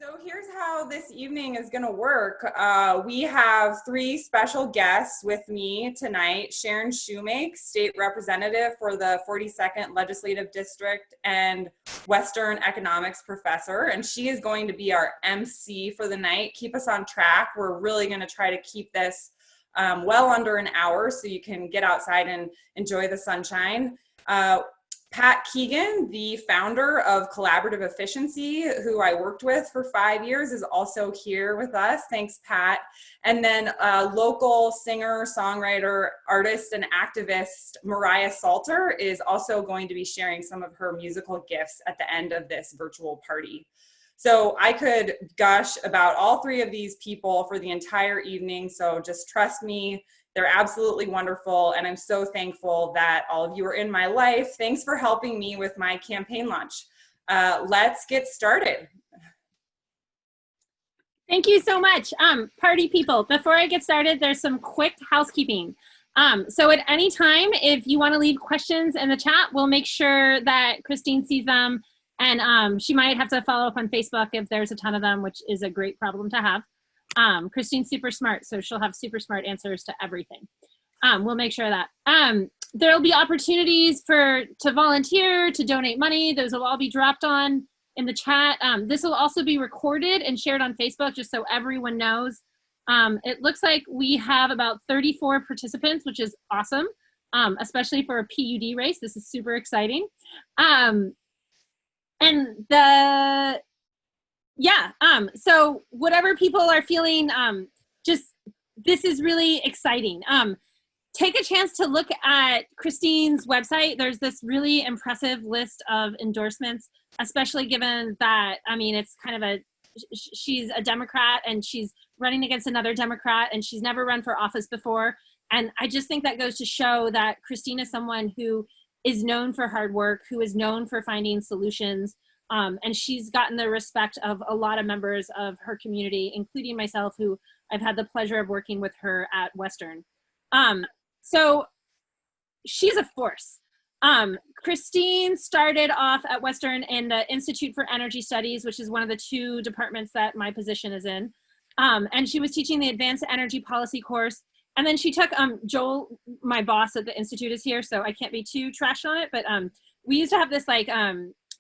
So here's how this evening is going to work. We have three special guests with me tonight. Sharon Shewmake, State Representative for the 42nd Legislative District and Western Economics Professor. And she is going to be our MC for the night. Keep us on track. We're really going to try to keep this well under an hour so you can get outside and enjoy the sunshine. Pat Keegan, the founder of Collaborative Efficiency, who I worked with for 5 years, is also here with us. Thanks, Pat. And then local singer, songwriter, artist, and activist Moriah Salter is also going to be sharing some of her musical gifts at the end of this virtual party. So I could gush about all three of these people for the entire evening, so just trust me. They're absolutely wonderful, and I'm so thankful that all of you are in my life. Thanks for helping me with my campaign launch. Let's get started. Thank you so much. Party people, before I get started, there's some quick housekeeping. So at any time, if you want to leave questions in the chat, we'll make sure that Christine sees them, and she might have to follow up on Facebook if there's a ton of them, which is a great problem to have. Christine's super smart, so she'll have super smart answers to everything. We'll make sure of that. There'll be opportunities to volunteer, to donate money. Those will all be dropped on in the chat. This will also be recorded and shared on Facebook just so everyone knows. It looks like we have about 34 participants, which is awesome, especially for a PUD race. This is super exciting. So whatever people are feeling, this is really exciting. Take a chance to look at Christine's website. There's this really impressive list of endorsements, especially given that, it's kind of she's a Democrat and she's running against another Democrat and she's never run for office before. And I just think that goes to show that Christine is someone who is known for hard work, who is known for finding solutions. And she's gotten the respect of a lot of members of her community, including myself, who I've had the pleasure of working with her at Western. So she's a force. Christine started off at Western in the Institute for Energy Studies, which is one of the two departments that my position is in. And she was teaching the Advanced Energy Policy course. And then she took, Joel, my boss at the Institute is here, so I can't be too trashed on it, but we used to have this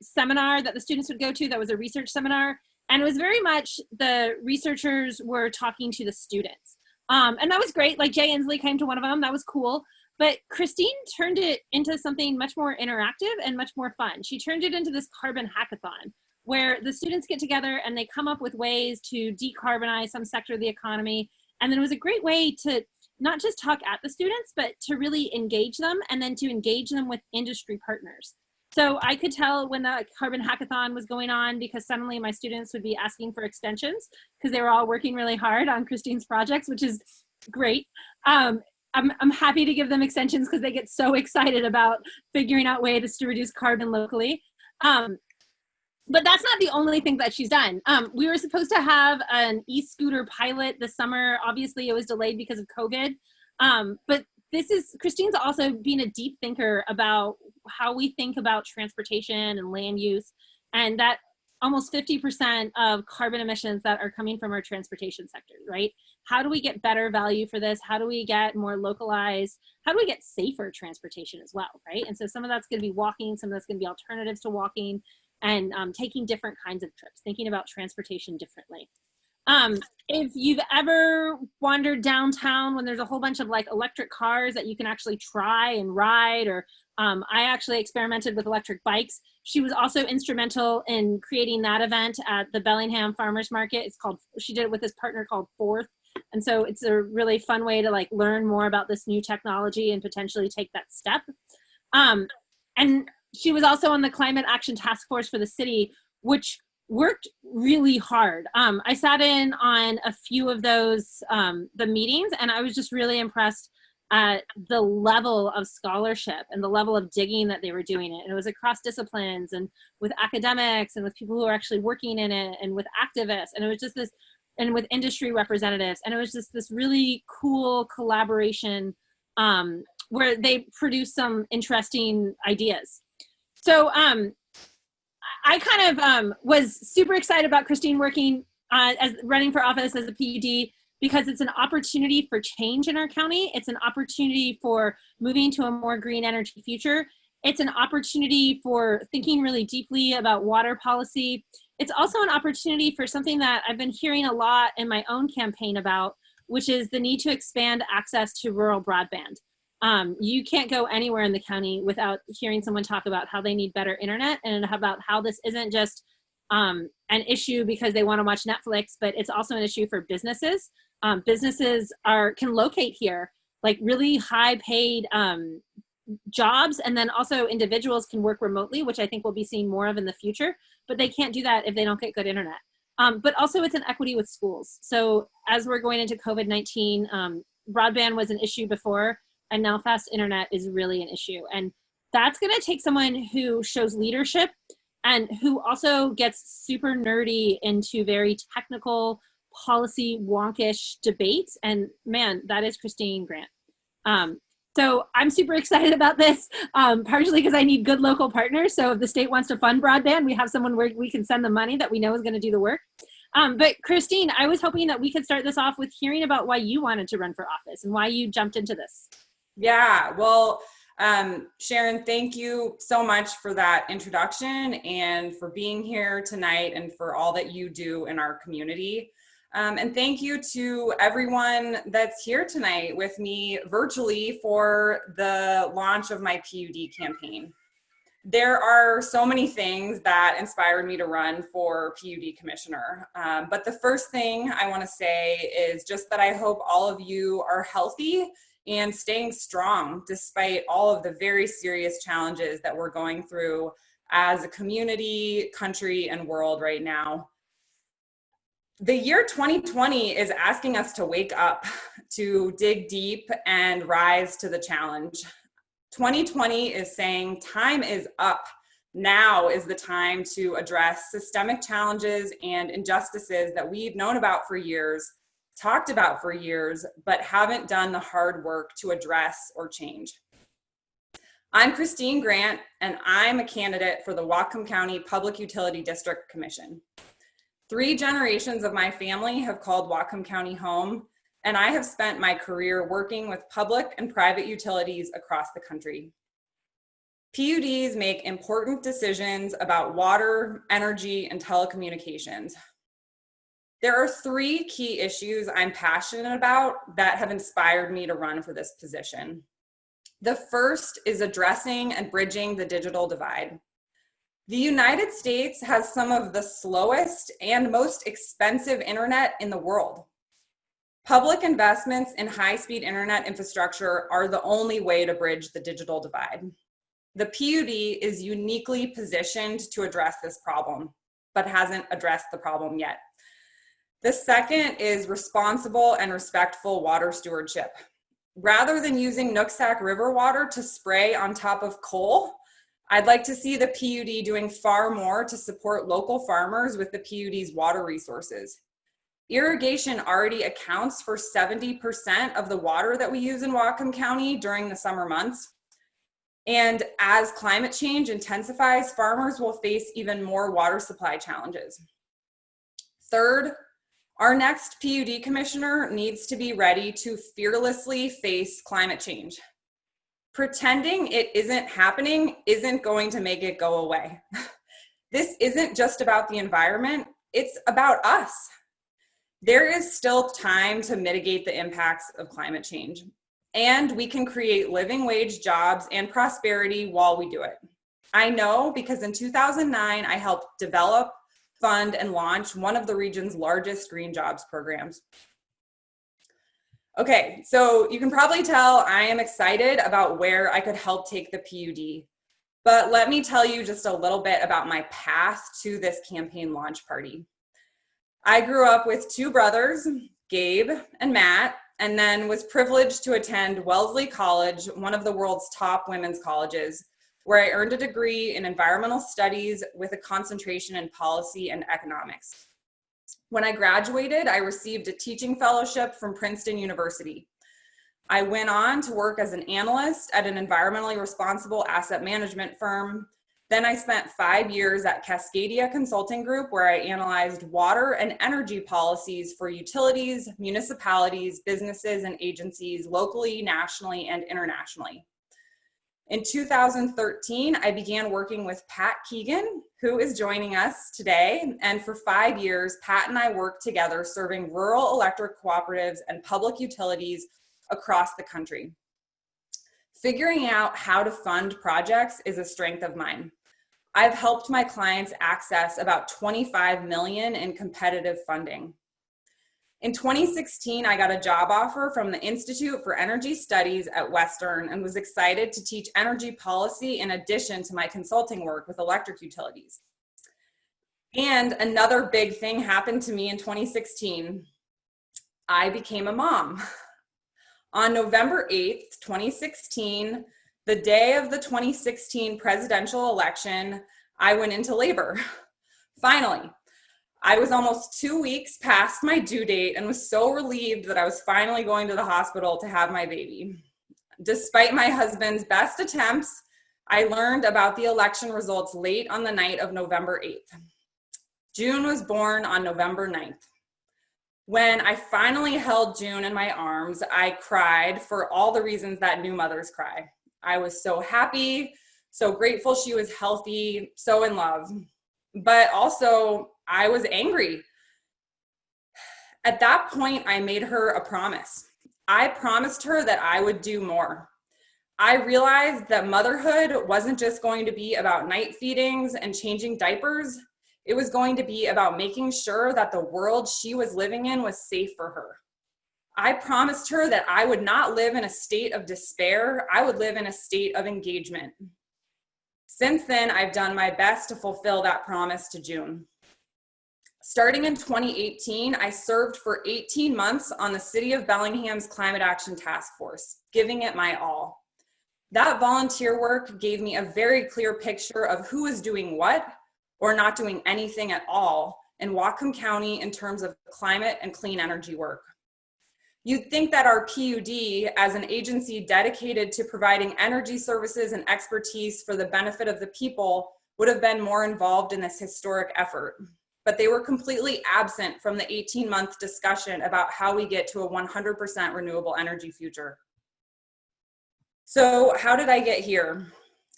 seminar that the students would go to that was a research seminar, and it was very much the researchers were talking to the students, and that was great. Like Jay Inslee came to one of them, that was cool, but Christine turned it into something much more interactive and much more fun. She turned it into this carbon hackathon where the students get together and they come up with ways to decarbonize some sector of the economy, and then it was a great way to not just talk at the students, but to really engage them, and then to engage them with industry partners. So I could tell when the Carbon Hackathon was going on, because suddenly my students would be asking for extensions because they were all working really hard on Christine's projects, which is great. I'm happy to give them extensions because they get so excited about figuring out ways to reduce carbon locally. But that's not the only thing that she's done. We were supposed to have an e-scooter pilot this summer. Obviously, it was delayed because of COVID. But Christine's also been a deep thinker about how we think about transportation and land use, and that almost 50% of carbon emissions that are coming from our transportation sector, right? How do we get better value for this? How do we get more localized? How do we get safer transportation as well, right? And so some of that's gonna be walking, some of that's gonna be alternatives to walking, and taking different kinds of trips, thinking about transportation differently. If you've ever wandered downtown when there's a whole bunch of electric cars that you can actually try and ride, or I actually experimented with electric bikes. She was also instrumental in creating that event at the Bellingham Farmers Market. She did it with this partner called Fourth. And so it's a really fun way to learn more about this new technology and potentially take that step. And she was also on the Climate Action Task Force for the city, which worked really hard. I sat in on a few of those, the meetings, and I was just really impressed at the level of scholarship and the level of digging that they were doing it. And it was across disciplines and with academics and with people who are actually working in it and with activists. And it was just this, and with industry representatives. And it was just this really cool collaboration where they produced some interesting ideas. So I kind of was super excited about Christine working as running for office as a PUD because it's an opportunity for change in our county. It's an opportunity for moving to a more green energy future. It's an opportunity for thinking really deeply about water policy. It's also an opportunity for something that I've been hearing a lot in my own campaign about, which is the need to expand access to rural broadband. You can't go anywhere in the county without hearing someone talk about how they need better internet and about how this isn't just an issue because they want to watch Netflix, but it's also an issue for businesses. Businesses can locate here, like really high paid jobs, and then also individuals can work remotely, which I think we'll be seeing more of in the future, but they can't do that if they don't get good internet. But also it's an equity with schools. So as we're going into COVID-19, broadband was an issue before, and now fast internet is really an issue. And that's gonna take someone who shows leadership and who also gets super nerdy into very technical policy wonkish debates. And man, that is Christine Grant. So I'm super excited about this, partially because I need good local partners. So if the state wants to fund broadband, we have someone where we can send the money that we know is going to do the work. But Christine, I was hoping that we could start this off with hearing about why you wanted to run for office and why you jumped into this. Yeah, well, Sharon, thank you so much for that introduction and for being here tonight and for all that you do in our community. And thank you to everyone that's here tonight with me virtually for the launch of my PUD campaign. There are so many things that inspired me to run for PUD commissioner. But the first thing I want to say is just that I hope all of you are healthy and staying strong despite all of the very serious challenges that we're going through as a community, country, and world right now. The year 2020 is asking us to wake up, to dig deep and rise to the challenge. 2020 is saying time is up. Now is the time to address systemic challenges and injustices that we've known about for years, talked about for years, but haven't done the hard work to address or change. I'm Christine Grant, and I'm a candidate for the Whatcom County Public Utility District Commission. 3 generations of my family have called Whatcom County home, and I have spent my career working with public and private utilities across the country. PUDs make important decisions about water, energy, and telecommunications. There are 3 key issues I'm passionate about that have inspired me to run for this position. The first is addressing and bridging the digital divide. The United States has some of the slowest and most expensive internet in the world. Public investments in high-speed internet infrastructure are the only way to bridge the digital divide. The PUD is uniquely positioned to address this problem, but hasn't addressed the problem yet. The second is responsible and respectful water stewardship. Rather than using Nooksack River water to spray on top of coal, I'd like to see the PUD doing far more to support local farmers with the PUD's water resources. Irrigation already accounts for 70% of the water that we use in Whatcom County during the summer months. And as climate change intensifies, farmers will face even more water supply challenges. Third, our next PUD commissioner needs to be ready to fearlessly face climate change. Pretending it isn't happening isn't going to make it go away. This isn't just about the environment, it's about us. There is still time to mitigate the impacts of climate change, and we can create living wage jobs and prosperity while we do it. I know because in 2009, I helped develop, fund, and launch one of the region's largest green jobs programs. Okay, so you can probably tell I am excited about where I could help take the PUD, but let me tell you just a little bit about my path to this campaign launch party. I grew up with 2 brothers, Gabe and Matt, and then was privileged to attend Wellesley College, one of the world's top women's colleges, where I earned a degree in environmental studies with a concentration in policy and economics. When I graduated, I received a teaching fellowship from Princeton University. I went on to work as an analyst at an environmentally responsible asset management firm, Then I spent 5 years at Cascadia Consulting Group, where I analyzed water and energy policies for utilities, municipalities, businesses, and agencies locally, nationally, and internationally. In 2013, I began working with Pat Keegan, who is joining us today. And for 5 years, Pat and I worked together serving rural electric cooperatives and public utilities across the country. Figuring out how to fund projects is a strength of mine. I've helped my clients access about $25 million in competitive funding. In 2016, I got a job offer from the Institute for Energy Studies at Western and was excited to teach energy policy in addition to my consulting work with electric utilities. And another big thing happened to me in 2016. I became a mom. On November 8th, 2016, the day of the 2016 presidential election, I went into labor. Finally, I was almost 2 weeks past my due date and was so relieved that I was finally going to the hospital to have my baby. Despite my husband's best attempts, I learned about the election results late on the night of November 8th. June was born on November 9th. When I finally held June in my arms, I cried for all the reasons that new mothers cry. I was so happy, so grateful she was healthy, so in love. But also, I was angry. At that point, I made her a promise. I promised her that I would do more. I realized that motherhood wasn't just going to be about night feedings and changing diapers. It was going to be about making sure that the world she was living in was safe for her. I promised her that I would not live in a state of despair. I would live in a state of engagement. Since then, I've done my best to fulfill that promise to June. Starting in 2018, I served for 18 months on the City of Bellingham's Climate Action Task Force, giving it my all. That volunteer work gave me a very clear picture of who is doing what or not doing anything at all in Whatcom County in terms of climate and clean energy work. You'd think that our PUD, as an agency dedicated to providing energy services and expertise for the benefit of the people, would have been more involved in this historic effort. But they were completely absent from the 18-month discussion about how we get to a 100% renewable energy future. So how did I get here?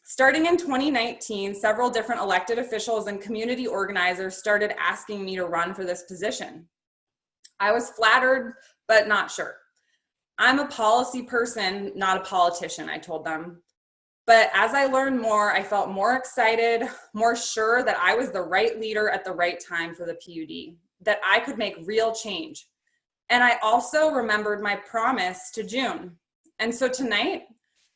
Starting in 2019, several different elected officials and community organizers started asking me to run for this position. I was flattered, but not sure. I'm a policy person, not a politician, I told them. But as I learned more, I felt more excited, more sure that I was the right leader at the right time for the PUD, that I could make real change. And I also remembered my promise to June. And so tonight,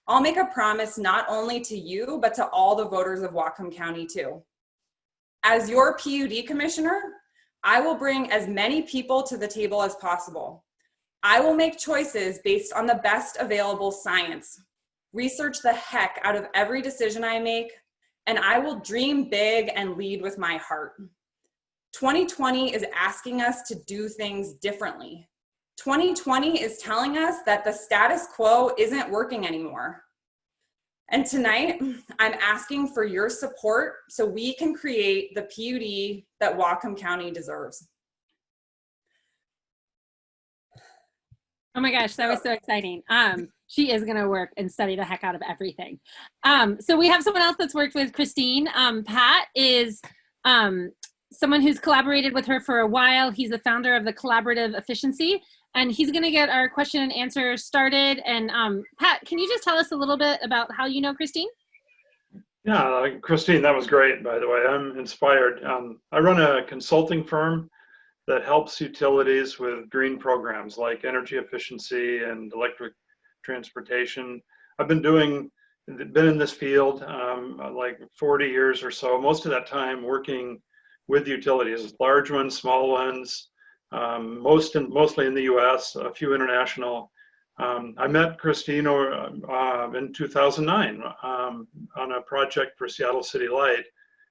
I'll make a promise not only to you, but to all the voters of Whatcom County too. As your PUD commissioner, I will bring as many people to the table as possible. I will make choices based on the best available science, research the heck out of every decision I make, and I will dream big and lead with my heart. 2020 is asking us to do things differently. 2020 is telling us that the status quo isn't working anymore. And tonight, I'm asking for your support so we can create the PUD that Whatcom County deserves. Oh my gosh, that was so exciting. She is gonna work and study the heck out of everything. So we have someone else that's worked with Christine. Pat is someone who's collaborated with her for a while. He's the founder of the Collaborative Efficiency, and he's gonna get our question and answer started. And Pat, can you just tell us a little bit about how you know Christine? Yeah, Christine, that was great, by the way. I'm inspired. I run a consulting firm that helps utilities with green programs like energy efficiency and electric transportation. I've been in this field like 40 years or so, most of that time working with utilities, large ones, small ones, mostly in the US, a few international. I met Christine in 2009 on a project for Seattle City Light.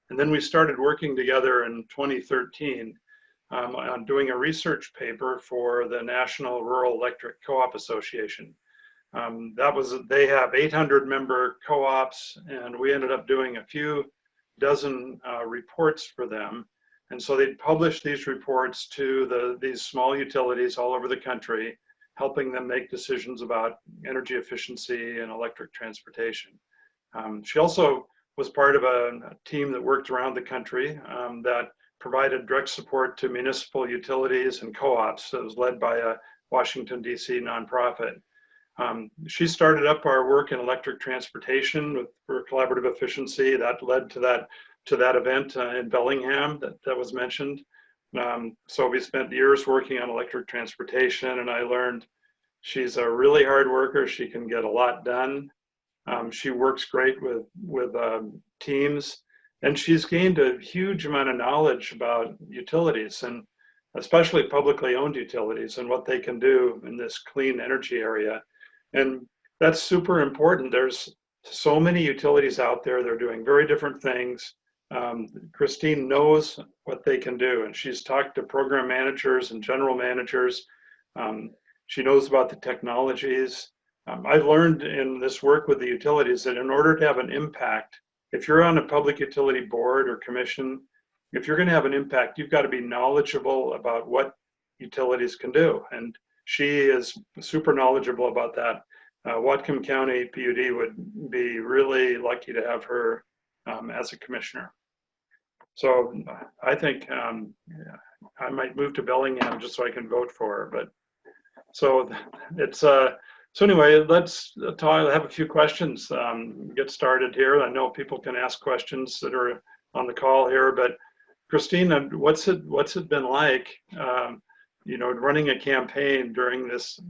And then we started working together in 2013 on doing a research paper for the National Rural Electric Co-op Association. They have 800 member co-ops, and we ended up doing a few dozen reports for them. And so they'd publish these reports to these small utilities all over the country, helping them make decisions about energy efficiency and electric transportation. She also was part of a team that worked around the country that provided direct support to municipal utilities and co-ops. It was led by a Washington, D.C. nonprofit. She started up our work in electric transportation for collaborative efficiency. That led to that event in Bellingham that was mentioned. So we spent years working on electric transportation, and I learned she's a really hard worker. She can get a lot done. She works great with teams, and she's gained a huge amount of knowledge about utilities, and especially publicly owned utilities, and what they can do in this clean energy area. And that's super important. There's so many utilities out there. They're doing very different things. Christine knows what they can do, and she's talked to program managers and general managers. She knows about the technologies. I've learned in this work with the utilities that in order to have an impact, if you're on a public utility board or commission, if you're going to have an impact, you've got to be knowledgeable about what utilities can do. And she is super knowledgeable about that. Whatcom County PUD would be really lucky to have her as a commissioner. So I think I might move to Bellingham just so I can vote for her. But so it's so anyway, let's talk, have a few questions, get started here. I know people can ask questions that are on the call here, but Christina, what's it been like, running a campaign during this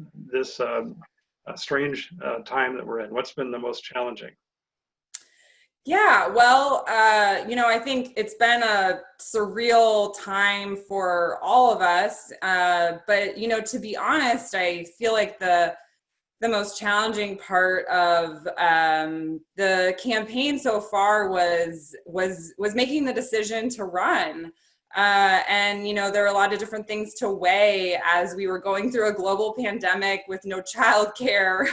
strange time that we're in? What's been the most challenging? Yeah, well, I think it's been a surreal time for all of us. But, to be honest, I feel like the most challenging part of the campaign so far was making the decision to run. And, there are a lot of different things to weigh as we were going through a global pandemic with no childcare.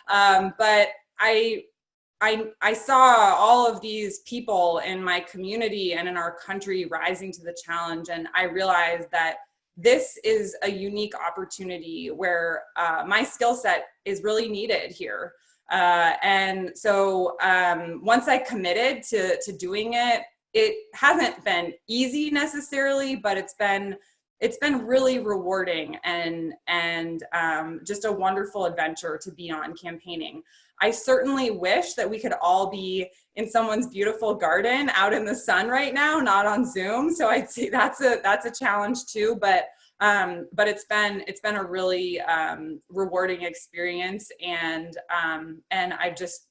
But I saw all of these people in my community and in our country rising to the challenge, and I realized that this is a unique opportunity where my skill set is really needed here. And so once I committed to doing it, it hasn't been easy necessarily, but it's been really rewarding and just a wonderful adventure to be on campaigning. I certainly wish that we could all be in someone's beautiful garden out in the sun right now, not on Zoom. So I'd say that's a challenge too, but it's been a really rewarding experience, and I've just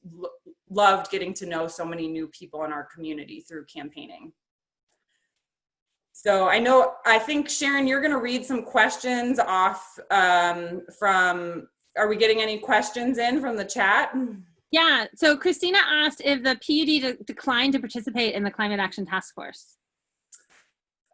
loved getting to know so many new people in our community through campaigning. So I think Sharon, you're going to read some questions off from. Are we getting any questions in from the chat? Yeah. So Christina asked if the PUD declined to participate in the Climate Action Task Force.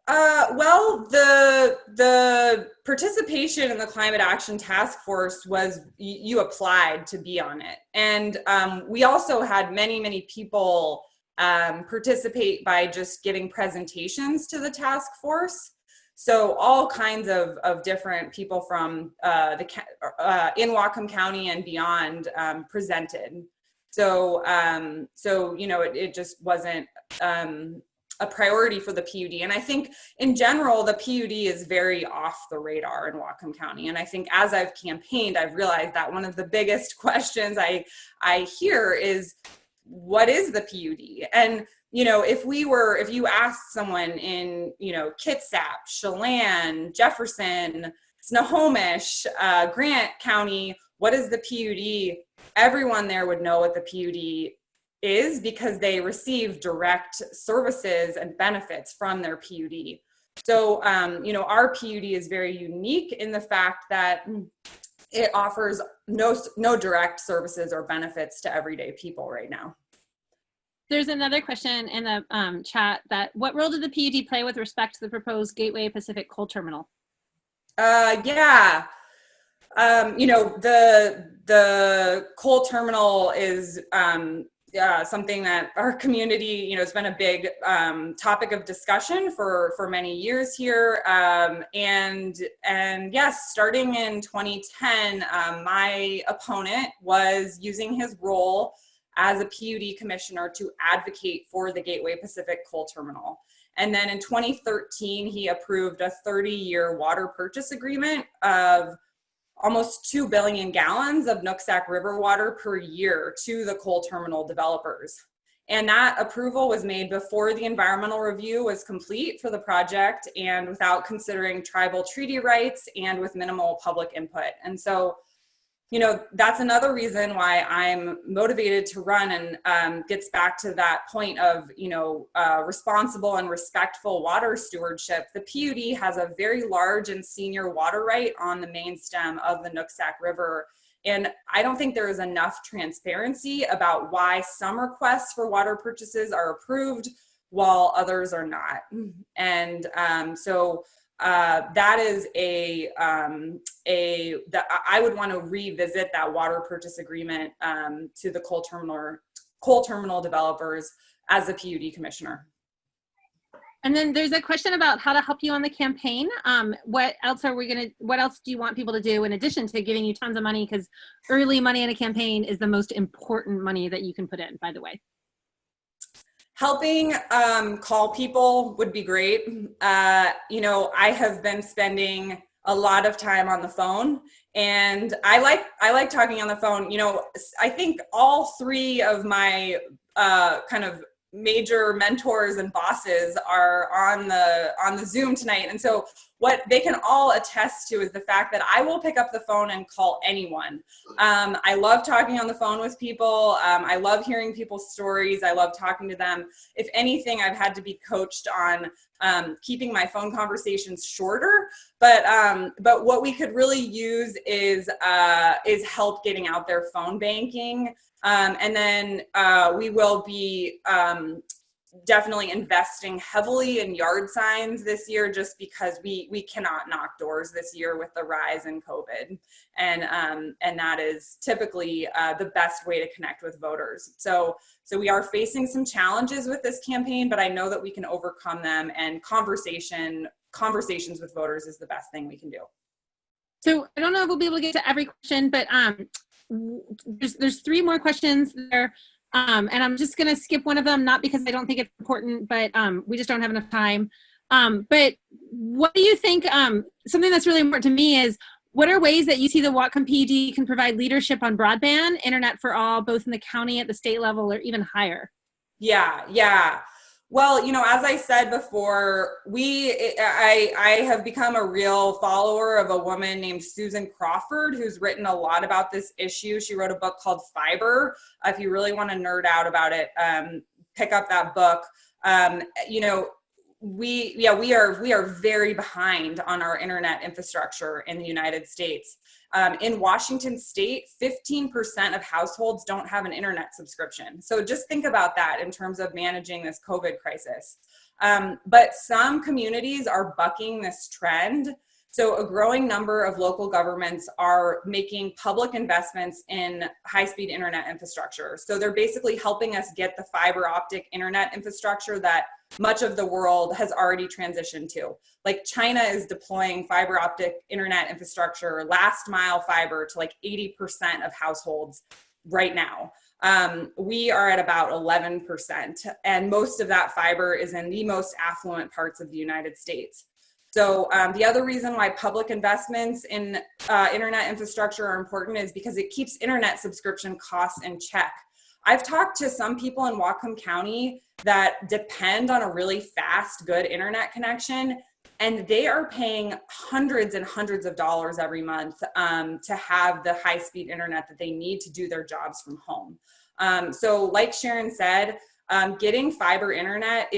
Well, the participation in the Climate Action Task Force was you applied to be on it, and we also had many people participate by just giving presentations to the task force. So all kinds of different people from in Whatcom County and beyond presented. So it just wasn't a priority for the PUD. And I think in general, the PUD is very off the radar in Whatcom County. And I think as I've campaigned, I've realized that one of the biggest questions I hear is, what is the PUD? And if you asked someone in, Kitsap, Chelan, Jefferson, Snohomish, Grant County, what is the PUD? Everyone there would know what the PUD is because they receive direct services and benefits from their PUD. So, our PUD is very unique in the fact that it offers no direct services or benefits to everyday people right now. There's another question in the chat that what role did the PUD play with respect to the proposed Gateway Pacific coal terminal? The coal terminal is something that our community, has been a big topic of discussion for many years here. And yes, starting in 2010, my opponent was using his role as a PUD commissioner to advocate for the Gateway Pacific coal terminal. And then in 2013, he approved a 30-year water purchase agreement of almost 2 billion gallons of Nooksack River water per year to the coal terminal developers. And that approval was made before the environmental review was complete for the project and without considering tribal treaty rights and with minimal public input. And so, that's another reason why I'm motivated to run, and gets back to that point of, responsible and respectful water stewardship. The PUD has a very large and senior water right on the main stem of the Nooksack River. And I don't think there is enough transparency about why some requests for water purchases are approved while others are not. And so that is that I would want to revisit that water purchase agreement to the coal terminal developers as a PUD commissioner. And then there's a question about how to help you on the campaign. What else do you want people to do in addition to giving you tons of money? Because early money in a campaign is the most important money that you can put in, by the way. Helping call people would be great. I have been spending a lot of time on the phone, and I like talking on the phone. I think all three of my kind of major mentors and bosses are on the Zoom tonight. And so what they can all attest to is the fact that I will pick up the phone and call anyone. I love talking on the phone with people. I love hearing people's stories. I love talking to them. If anything, I've had to be coached on keeping my phone conversations shorter. But what we could really use is help getting out there phone banking. And then we will be definitely investing heavily in yard signs this year, just because we cannot knock doors this year with the rise in COVID. And that is typically the best way to connect with voters. So we are facing some challenges with this campaign, but I know that we can overcome them, and conversations with voters is the best thing we can do. So I don't know if we'll be able to get to every question, but there's 3 more questions there. And I'm just going to skip one of them, not because I don't think it's important, but we just don't have enough time. But what do you think, something that's really important to me is, what are ways that you see the Whatcom PUD can provide leadership on broadband, internet for all, both in the county, at the state level, or even higher? Yeah. Well, as I said before, I have become a real follower of a woman named Susan Crawford, who's written a lot about this issue. She wrote a book called Fiber. If you really want to nerd out about it, pick up that book. We are very behind on our internet infrastructure in the United States. In Washington state, 15% of households don't have an internet subscription. So just think about that in terms of managing this COVID crisis. But some communities are bucking this trend. So a growing number of local governments are making public investments in high-speed internet infrastructure. So they're basically helping us get the fiber optic internet infrastructure that much of the world has already transitioned to. Like China is deploying fiber optic internet infrastructure, last mile fiber, to like 80% of households right now. We are at about 11%, and most of that fiber is in the most affluent parts of the United States. So the other reason why public investments in internet infrastructure are important is because it keeps internet subscription costs in check. I've talked to some people in Whatcom County that depend on a really fast, good internet connection, and they are paying hundreds and hundreds of dollars every month to have the high-speed internet that they need to do their jobs from home. So like Sharon said, getting fiber internet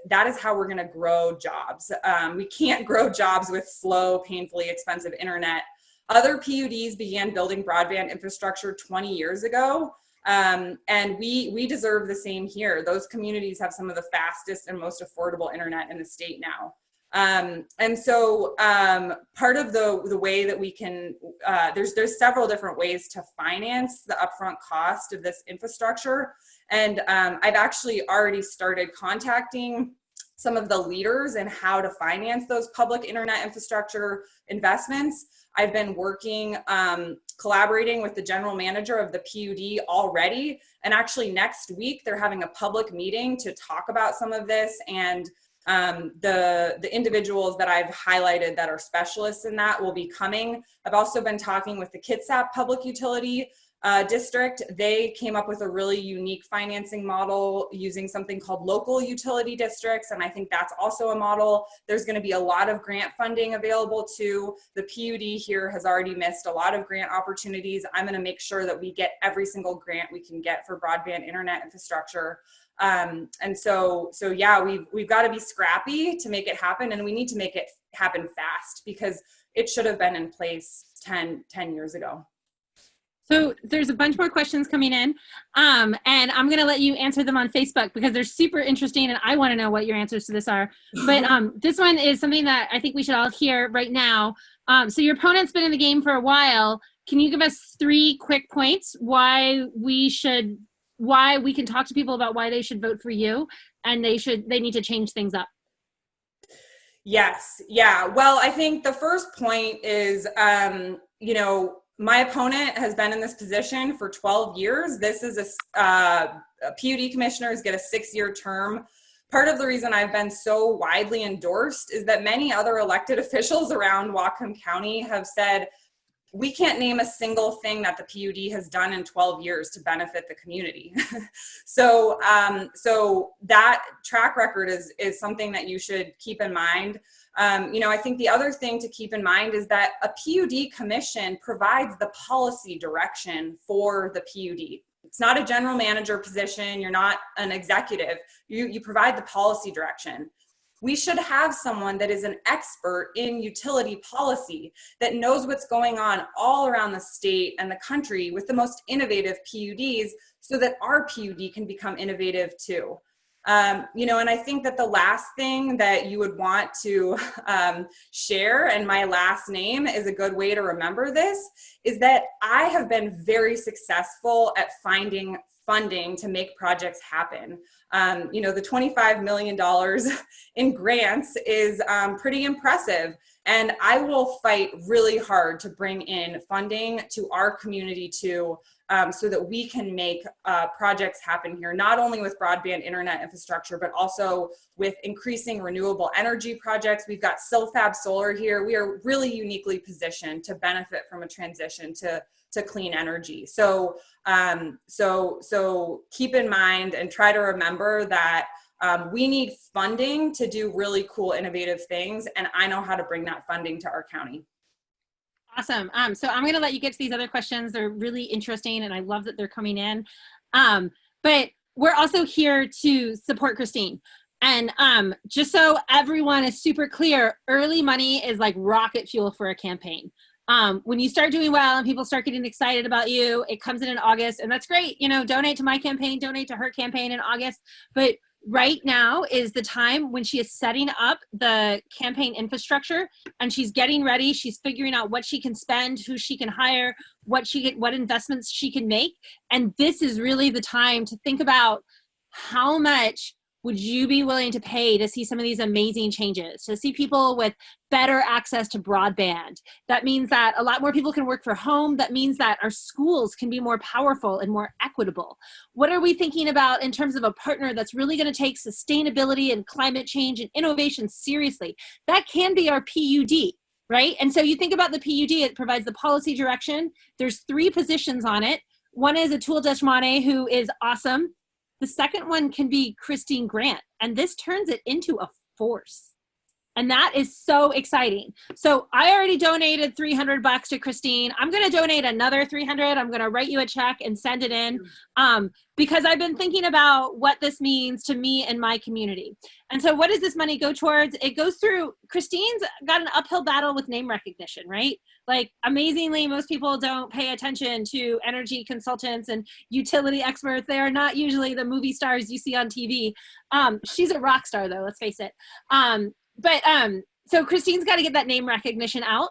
that is how we're going to grow jobs. We can't grow jobs with slow, painfully expensive internet. Other PUDs began building broadband infrastructure 20 years ago. And we deserve the same here. Those communities have some of the fastest and most affordable internet in the state now. And so part of the way that we can, there's several different ways to finance the upfront cost of this infrastructure. And I've actually already started contacting some of the leaders in how to finance those public internet infrastructure investments. I've been working, collaborating with the general manager of the PUD already. And actually next week, they're having a public meeting to talk about some of this. And the individuals that I've highlighted that are specialists in that will be coming. I've also been talking with the Kitsap Public Utility District. They came up with a really unique financing model using something called local utility districts, and I think that's also a model. There's going to be a lot of grant funding available too. The PUD here has already missed a lot of grant opportunities. I'm going to make sure that we get every single grant we can get for broadband internet infrastructure. And so yeah, we've got to be scrappy to make it happen, and we need to make it happen fast because it should have been in place 10 years ago. So there's a bunch more questions coming in, and I'm going to let you answer them on Facebook because they're super interesting, and I want to know what your answers to this are. But this one is something that I think we should all hear right now. So your opponent's been in the game for a while. Can you give us 3 quick points why we can talk to people about why they should vote for you, and they need to change things up? Yes. Yeah. Well, I think the first point is, my opponent has been in this position for 12 years. This is a PUD commissioners get a 6-year term. Part of the reason I've been so widely endorsed is that many other elected officials around Whatcom County have said, we can't name a single thing that the PUD has done in 12 years to benefit the community. So that track record is something that you should keep in mind. I think the other thing to keep in mind is that a PUD commission provides the policy direction for the PUD. It's not a general manager position. You're not an executive. You provide the policy direction. We should have someone that is an expert in utility policy that knows what's going on all around the state and the country with the most innovative PUDs so that our PUD can become innovative too. And I think that the last thing that you would want to share, and my last name is a good way to remember this, is that I have been very successful at finding funding to make projects happen. The $25 million in grants is pretty impressive. And I will fight really hard to bring in funding to our community too, so that we can make projects happen here, not only with broadband internet infrastructure, but also with increasing renewable energy projects. We've got Silfab Solar here. We are really uniquely positioned to benefit from a transition to clean energy. So keep in mind and try to remember that we need funding to do really cool, innovative things. And I know how to bring that funding to our county. Awesome. So I'm going to let you get to these other questions. They're really interesting, and I love that they're coming in. But we're also here to support Christine. And just so everyone is super clear, early money is like rocket fuel for a campaign. When you start doing well and people start getting excited about you, it comes in August, and that's great. Donate to my campaign, donate to her campaign in August. But right now is the time when she is setting up the campaign infrastructure, and she's getting ready. She's figuring out what she can spend, who she can hire, what investments she can make. And this is really the time to think about how much would you be willing to pay to see some of these amazing changes, to see people with better access to broadband? That means that a lot more people can work from home. That means that our schools can be more powerful and more equitable. What are we thinking about in terms of a partner that's really going to take sustainability and climate change and innovation seriously? That can be our PUD, right? And so you think about the PUD, it provides the policy direction. There's 3 positions on it. One is Atul Deshmane, who is awesome. The second one can be Christine Grant, and this turns it into a force. And that is so exciting. So I already donated $300 to Christine. I'm going to donate another $300. I'm going to write you a check and send it in because I've been thinking about what this means to me and my community. And so what does this money go towards? It goes through, Christine's got an uphill battle with name recognition, right? Like, amazingly, most people don't pay attention to energy consultants and utility experts. They are not usually the movie stars you see on TV. She's a rock star, though, let's face it. but so Christine's got to get that name recognition out.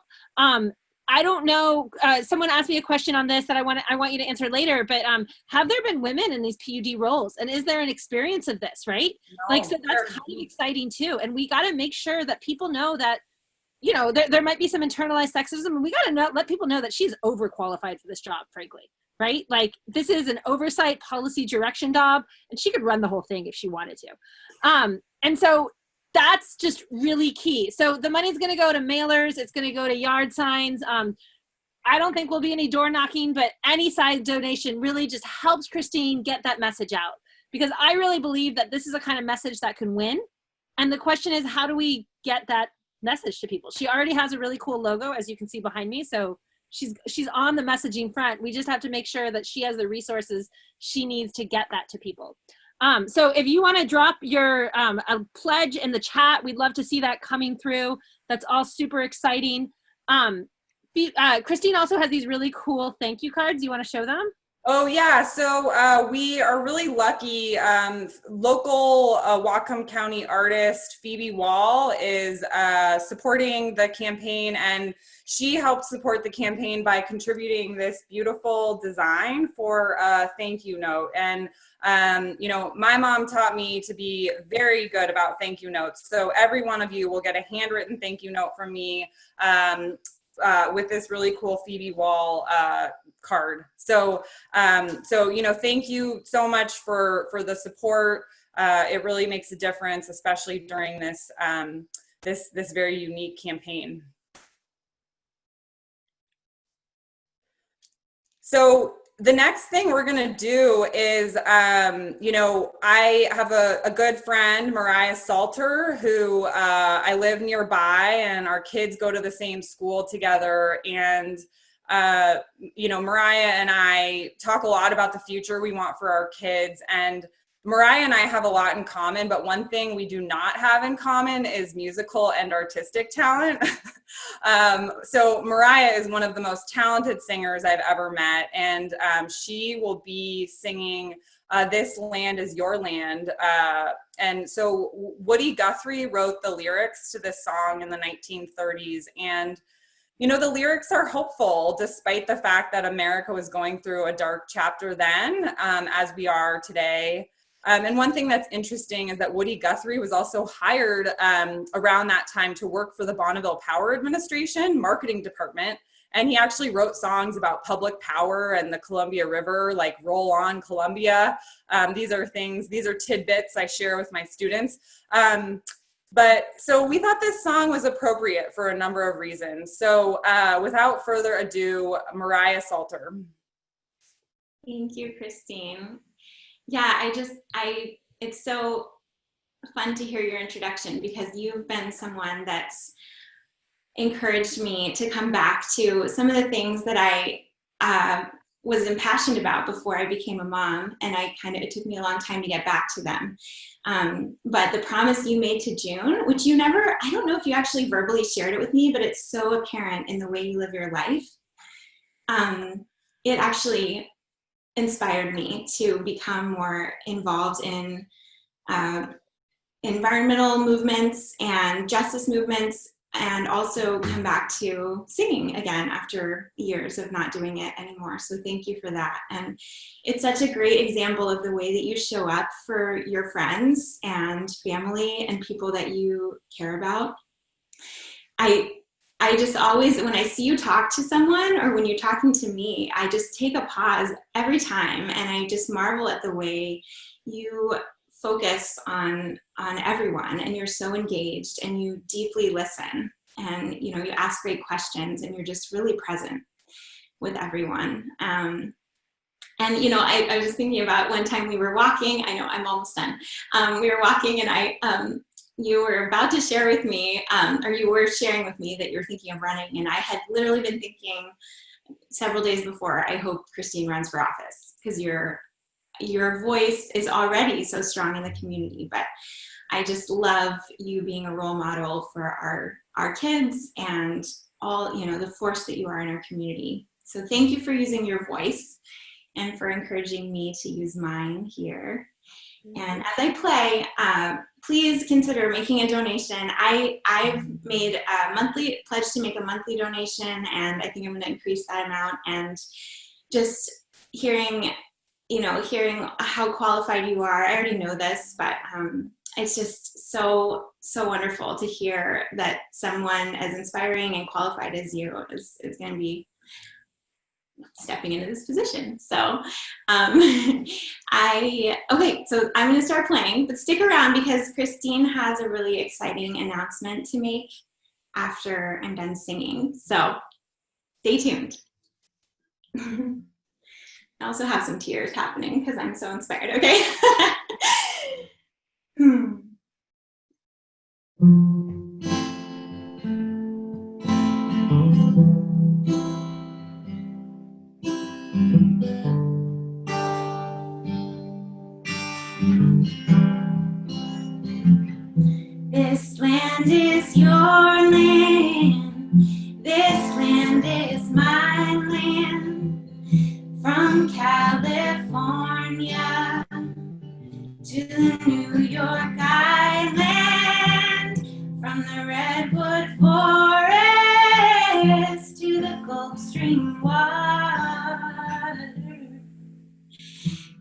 I don't know. Someone asked me a question on this that I want you to answer later. But have there been women in these PUD roles, and is there an experience of this? Right? No, Like, so that's kind of exciting too. And we got to make sure that people know that, you know, there might be some internalized sexism, and we got to let people know that she's overqualified for this job, frankly. Right? Like, this is an oversight policy direction job, and she could run the whole thing if she wanted to. And so that's just really key. So the money's going to go to mailers. It's going to go to yard signs. I don't think we'll be any door knocking, but any size donation really just helps Christine get that message out, because I really believe that this is a kind of message that can win. And the question is, how do we get that message to people? She already has a really cool logo, as you can see behind me. So she's on the messaging front. We just have to make sure that she has the resources she needs to get that to people. So if you want to drop your a pledge in the chat, we'd love to see that coming through. That's all super exciting. Christine also has these really cool thank you cards. You want to show them? Oh yeah, so we are really lucky. Local Whatcom County artist Phoebe Wall is supporting the campaign, and she helped support the campaign by contributing this beautiful design for a thank you note. And you know, my mom taught me to be very good about thank you notes. So every one of you will get a handwritten thank you note from me with this really cool Phoebe Wall card. So you know, thank you so much for the support. It really makes a difference, especially during this this very unique campaign. So the next thing we're gonna do is, you know, I have a good friend, Moriah Salter, who I live nearby, and our kids go to the same school together. And you know, Moriah and I talk a lot about the future we want for our kids, and Moriah and I have a lot in common, but one thing we do not have in common is musical and artistic talent. So Moriah is one of the most talented singers I've ever met, and she will be singing This Land Is Your Land. And so Woody Guthrie wrote the lyrics to this song in the 1930s, and you know, the lyrics are hopeful despite the fact that America was going through a dark chapter then, as we are today. And one thing that's interesting is that Woody Guthrie was also hired around that time to work for the Bonneville Power Administration marketing department. And he actually wrote songs about public power and the Columbia River, like Roll On Columbia. These are tidbits I share with my students. But so we thought this song was appropriate for a number of reasons. So without further ado, Moriah Salter. Thank you, Christine. Yeah, it's so fun to hear your introduction, because you've been someone that's encouraged me to come back to some of the things that I was impassioned about before I became a mom, and it took me a long time to get back to them. But the promise you made to June, which you never, I don't know if you actually verbally shared it with me, but it's so apparent in the way you live your life. It actually inspired me to become more involved in environmental movements and justice movements, and also come back to singing again after years of not doing it anymore. So thank you for that. And it's such a great example of the way that you show up for your friends and family and people that you care about. I just always, when I see you talk to someone or when you're talking to me, I just take a pause every time, and I just marvel at the way you focus on everyone, and you're so engaged, and you deeply listen, and you know, you ask great questions, and you're just really present with everyone. And you know, I was thinking about one time we were walking. I know I'm almost done. We were walking, and you were about to share with me, or you were sharing with me that you're thinking of running, and I had literally been thinking several days before, I hope Christine runs for office, because your voice is already so strong in the community. But I just love you being a role model for our kids, and all, you know, the force that you are in our community. So thank you for using your voice and for encouraging me to use mine here. And as I play, please consider making a donation. I've made a monthly pledge to make a monthly donation, and I think I'm going to increase that amount. And just hearing how qualified you are. I already know this, but it's just so wonderful to hear that someone as inspiring and qualified as you is going to be stepping into this position. So okay, so I'm going to start playing, but stick around because Christine has a really exciting announcement to make after I'm done singing. So stay tuned. I also have some tears happening because I'm so inspired, okay? This land is your land. This land is my land. From California to the New York Island, from the Redwood Forest to the Gulf Stream water.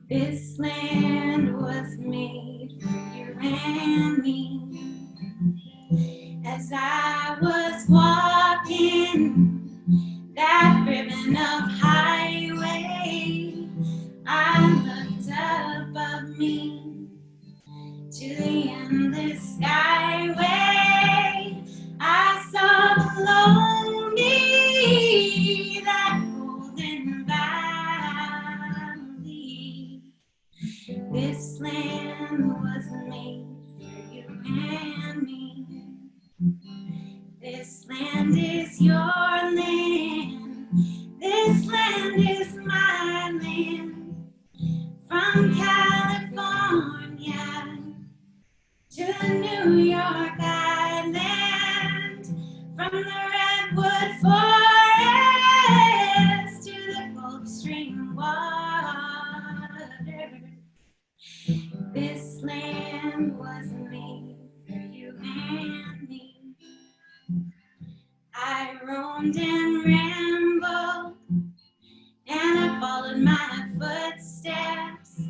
This land was made for you and me. As I was walking that ribbon of highway, I looked above me to the endless skyway. I saw below me that golden valley. This land was made for you and me. This land is your land. This land is my land. From California to the New York Island, from the Redwood Forest to the Gulf Stream water. This land was made for you and me. I roamed and rambled, and I followed my footsteps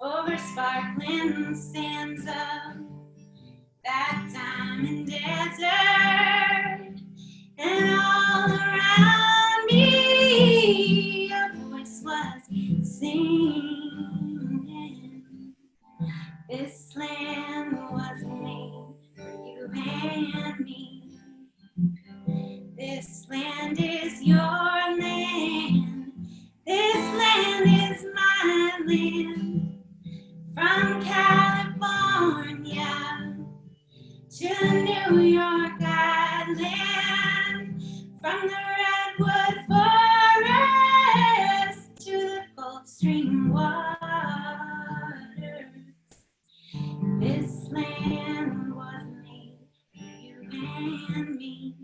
over sparkling sands of that diamond desert, and all around me a voice was singing. This land was made for you and me. This land is your land. This land is my land. From California to New York Island, from the Redwood Forest to the Gulf Stream water. This land was made for you and me.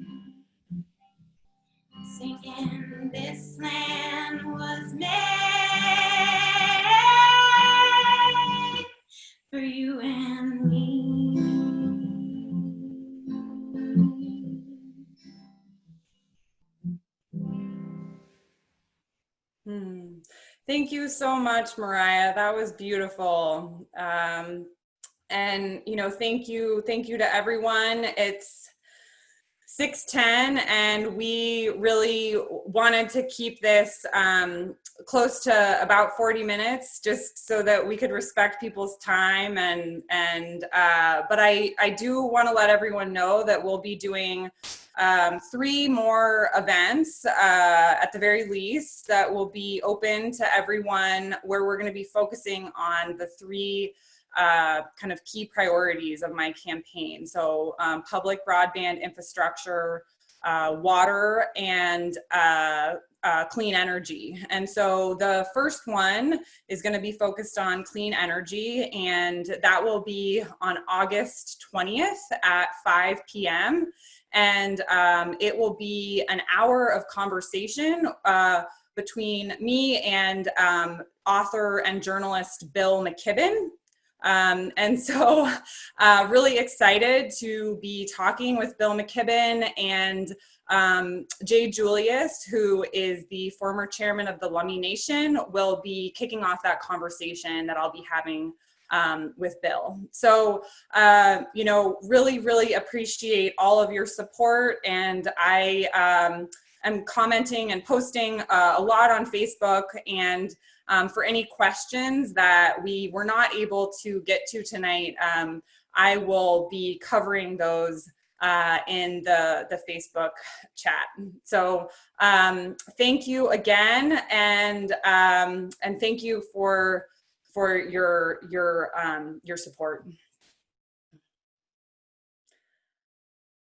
Singing, this land was made for you and me. Thank you so much, Moriah. That was beautiful. And thank you to everyone. It's 6:10, and we really wanted to keep this close to about 40 minutes, just so that we could respect people's time. But I do want to let everyone know that we'll be doing 3 more events at the very least that will be open to everyone, where we're going to be focusing on the 3 kind of key priorities of my campaign. So public broadband infrastructure, water, and clean energy. And so the first one is going to be focused on clean energy, and that will be on August 20th at 5 p.m. And it will be an hour of conversation between me and author and journalist Bill McKibben. And so really excited to be talking with Bill McKibben and Jay Julius, who is the former chairman of the Lummi Nation, will be kicking off that conversation that I'll be having with Bill. So, you know, really appreciate all of your support. And I am commenting and posting a lot on Facebook, and for any questions that we were not able to get to tonight, I will be covering those in the Facebook chat. So thank you again, and thank you for your support.